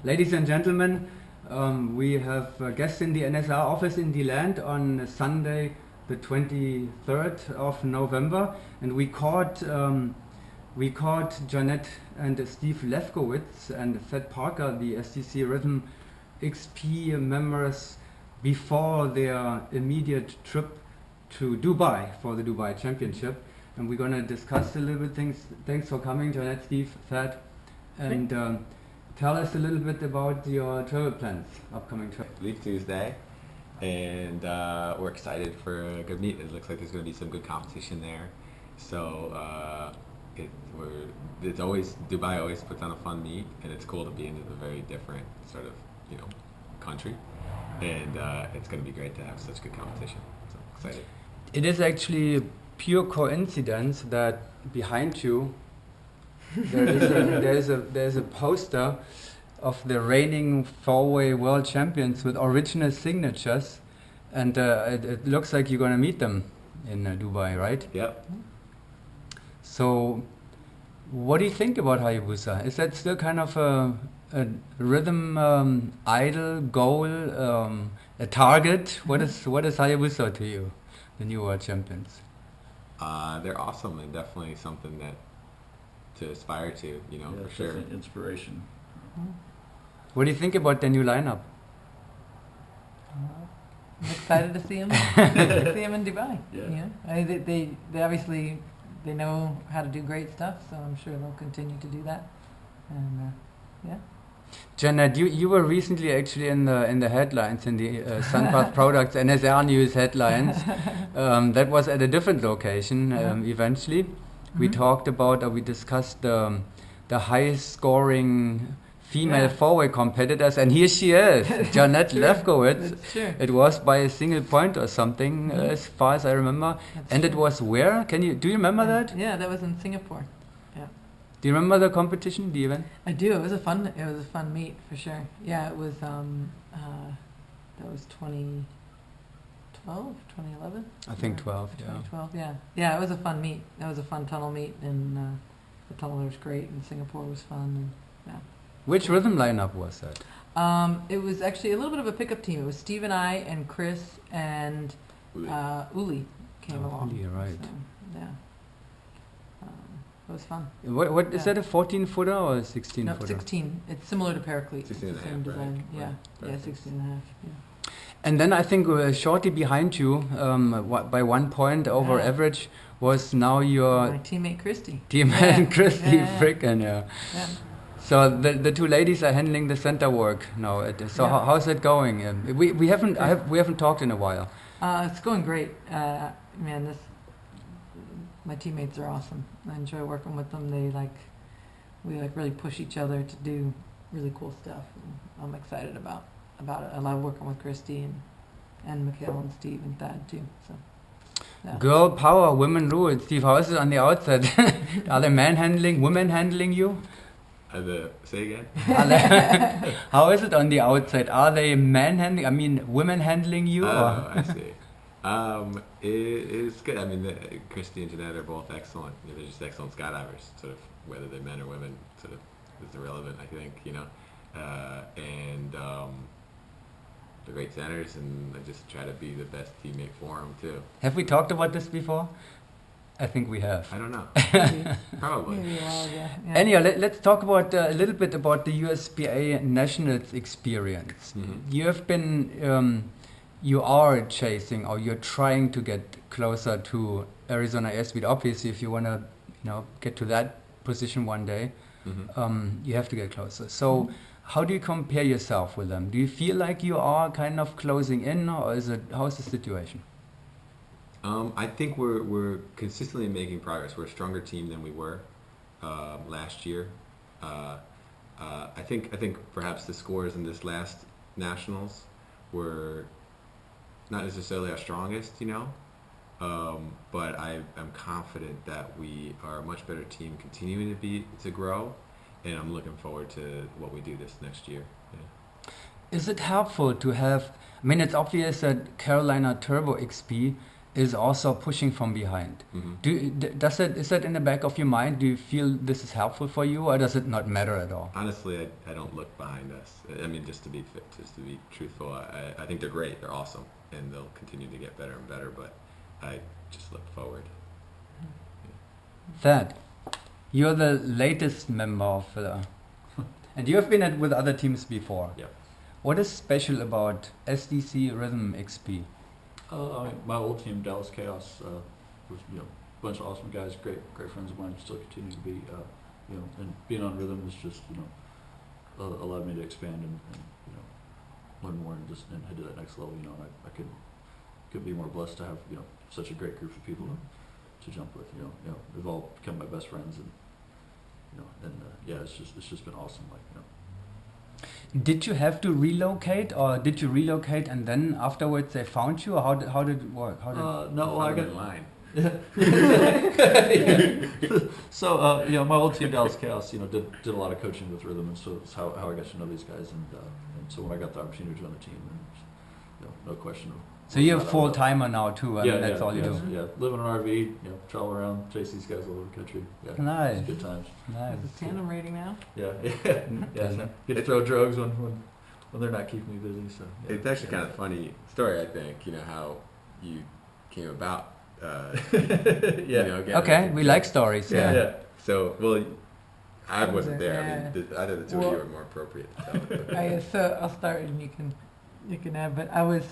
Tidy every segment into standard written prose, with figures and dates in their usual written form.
Ladies and gentlemen, we have guests in the NSL office in the land on Sunday, the 23rd of November, and we caught JaNette and Steve Lefkowitz and Fed Parker, the STC Rhythm XP members, before their immediate trip to Dubai for the Dubai Championship, and we're gonna discuss a little bit things. Thanks for coming, JaNette, Steve, Fed, and tell us a little bit about your travel plans, upcoming travel. Leave Tuesday, and we're excited for a good meet. It looks like there's going to be some good competition there. So it's always, Dubai always puts on a fun meet, and it's cool to be in a very different sort of country, and it's going to be great to have such good competition. So excited. It is actually pure coincidence that behind you there's a poster of the reigning four-way world champions with original signatures, and it looks like you're gonna meet them in Dubai, right? Yep. So, what do you think about Hayabusa? Is that still kind of a rhythm idol, goal, a target? What is Hayabusa to you, the new world champions? They're awesome and definitely something that to aspire to, for sure. Inspiration. What do you think about the new lineup? I'm excited to see him. See him in Dubai. Yeah. I mean, they obviously they know how to do great stuff, so I'm sure they'll continue to do that. And yeah. JaNette, you were recently actually in the headlines in the Sunpath Products NSL News headlines. That was at a different location. Eventually, we talked about, or we discussed the highest scoring female four-way competitors, and here she is, JaNette Lefkowitz. It was by a single point or something, as far as I remember. That's it was where? Do you remember that? Yeah, that was in Singapore. Do you remember the competition, the event? I do. It was a fun meet for sure. Yeah, it was. That was 2012, 2011. I think 12. 2012. Yeah. It was a fun meet. That was a fun tunnel meet, and the tunnel was great, and Singapore was fun. And, Which rhythm lineup was that? It was actually a little bit of a pickup team. It was Steve and I and Chris and Uli came along. Uli, right. So, yeah. It was fun. What is that, a 14-footer or a 16-footer? No, 16. It's similar to Paraclete. 16 and a half, design. right? Yeah, 16 and a half. Yeah. And then I think shortly behind you, by 1 point over average, was now your my teammate Christy. Christy Fricken. Yeah. So the two ladies are handling the center work now. How's it going? We haven't talked in a while. It's going great. Man, my teammates are awesome. I enjoy working with them. We really push each other to do really cool stuff. And I'm excited about it. I love working with Christy and Mikhail and Steve and Thad too. So, yeah. Girl power, women rule. Steve, how is it on the outside? Are they women handling you? Say again? How is it on the outside? Are they women handling you? Oh, I see. It's good. I mean, Christy and JaNette are both excellent. They're just excellent skydivers. Sort of whether they're men or women, sort of is irrelevant. I think and they're great centers, and I just try to be the best teammate for them too. Have we talked about this before? I think we have. I don't know. Probably. Maybe a while ago. Yeah. Anyhow, let's talk about a little bit about the USPA Nationals experience. Mm-hmm. You have been. You are chasing, or you're trying to get closer to Arizona Airspeed. Obviously, if you want to, get to that position one day, you have to get closer. So, how do you compare yourself with them? Do you feel like you are kind of closing in, or how's the situation? I think we're consistently making progress. We're a stronger team than we were last year. I think perhaps the scores in this last nationals were not necessarily our strongest, but I am confident that we are a much better team, continuing to grow, and I'm looking forward to what we do this next year. Yeah. Is it helpful to have? It's obvious that Carolina Turbo XP is also pushing from behind. Is that in the back of your mind? Do you feel this is helpful for you, or does it not matter at all? Honestly, I don't look behind us. I mean, just to be truthful, I think they're great. They're awesome, and they'll continue to get better and better. But I just look forward. Thad, you're the latest member of and you have been with other teams before. Yeah. What is special about SDC Rhythm XP? My old team, Dallas Chaos, was a bunch of awesome guys, great friends of mine, still continue to be. And being on Rhythm is just allowed me to expand and learn more and head to that next level. And I could be more blessed to have such a great group of people to jump with. They've all become my best friends, and it's just been awesome. Did you have to relocate, or did you relocate and then afterwards they found you, or how did it work? I got in line. So my old team, Dallas Chaos, did a lot of coaching with Rhythm, and so it's how I got to know these guys, and so when I got the opportunity to join the team, no question. So you're a full timer now too, and that's all you do. Yeah, live in an RV, travel around, chase these guys all over the country. Yeah, nice. It's good times. Nice. Is the tandem rating now? Yeah. Get to throw drugs when they're not keeping me busy. So it's actually kind of funny story. I think how you came about. Okay, we like stories. Yeah. So I wasn't there. I mean, either the two of you are more appropriate to tell. So I'll start and you can add. But I was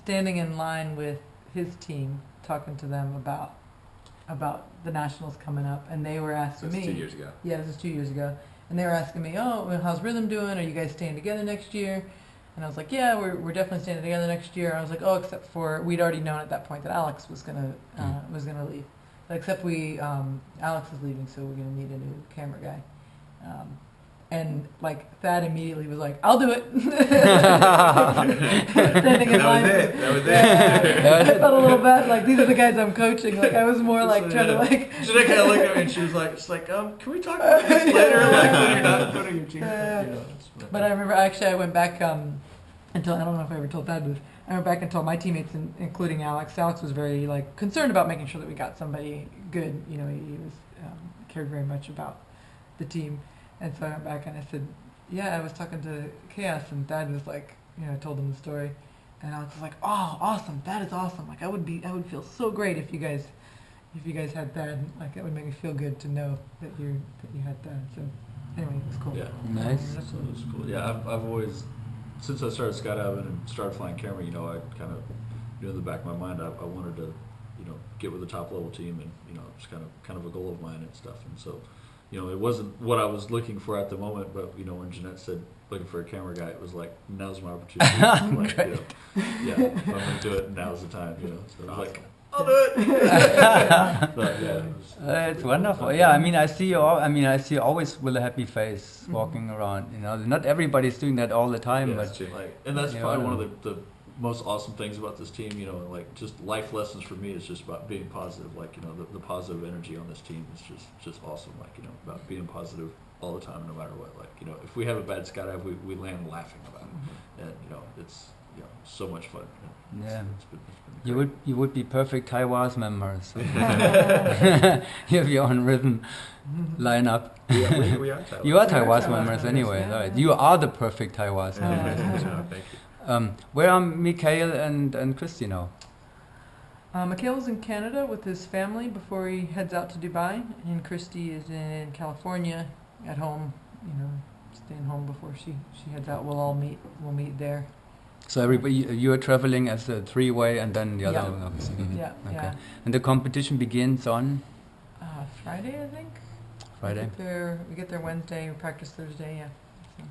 standing in line with his team, talking to them about the nationals coming up, and they were asking me. 2 years ago. Yeah, this was 2 years ago, and they were asking me, "Oh, well, how's Rhythm doing? Are you guys staying together next year?" And I was like, "Yeah, we're definitely staying together next year." I was like, "Oh, except for we'd already known at that point that Alex was gonna leave, but except Alex is leaving, so we're gonna need a new camera guy." And Thad immediately was like, "I'll do it." Standing in line. That was it. Yeah, I felt a little bad. These are the guys I'm coaching. I was more trying to Should I kind of look at me and she was like, can we talk about this later? When you're not putting your team. But I remember I went back until I don't know if I ever told Thad this. I went back and told my teammates, including Alex. Alex was very concerned about making sure that we got somebody good. He was cared very much about the team. And so I went back and I said, "Yeah, I was talking to Chaos," and Thad was told him the story, and Alex was like, "Oh, awesome! That is awesome! I would feel so great if you guys had Thad. It would make me feel good to know that you had Thad." So anyway, it was cool. Yeah, nice. So it was cool. Yeah, I've always, since I started skydiving and started flying camera, I kind of in the back of my mind, I wanted to, get with the top level team, and it's kind of a goal of mine and stuff, and so. It wasn't what I was looking for at the moment, but when JaNette said looking for a camera guy, it was now's my opportunity. Great. If I'm gonna do it, now's the time. So I was I'll do it. But, it's wonderful. Yeah, I see you. I see you always with a happy face walking around. Not everybody's doing that all the time, but and that's probably one of the most awesome things about this team, just life lessons for me is just about being positive. The positive energy on this team is just awesome. About being positive all the time, no matter what. If we have a bad skydive, we land laughing about it, and it's so much fun. Yeah, it's been you would be perfect Taiwas members. You have your own Rhythm lineup. Yeah, we are Taiwas. You are Taiwas members anyway, right? You are the perfect Taiwas members. Thank you. Where are Mikhail and Christy now? Mikhail's in Canada with his family before he heads out to Dubai, and Christy is in California at home, staying home before she heads out. We'll meet there. So everybody, you are traveling as a three-way, and then the other. Yeah. Okay. Yeah. And the competition begins on Friday, I think. Friday. We get there Wednesday. We practice Thursday. Yeah. So,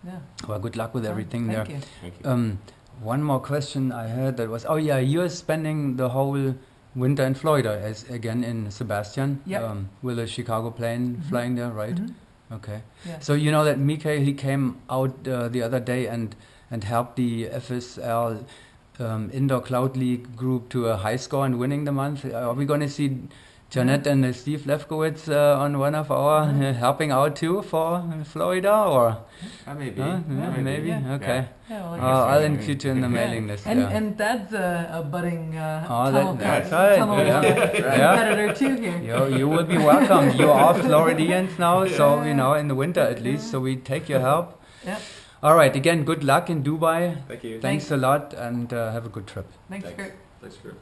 yeah. Well, good luck with everything there. Thank you. One more question I heard that was, you're spending the whole winter in Florida, as again in Sebastian. Yep. With a Chicago plane flying there, right? Mm-hmm. Okay. Yeah. So you know that Mikhail, he came out the other day and helped the FSL Indoor Cloud League group to a high score and winning the month. Are we going to see JaNette and Steve Lefkowitz on one of our helping out too for Florida, or Maybe. maybe. Yeah. Okay. Yeah, well, like I'll I said. include you in the mailing list. And yeah. and Dad's a budding that's right, tunnel yeah. competitor too here. You will be welcome. You are Floridians now, so in the winter at least. So we take your help. Yep. All right. Again, good luck in Dubai. Thank you. Thanks a lot, and have a good trip. Thanks, Kurt. Thanks, Kurt.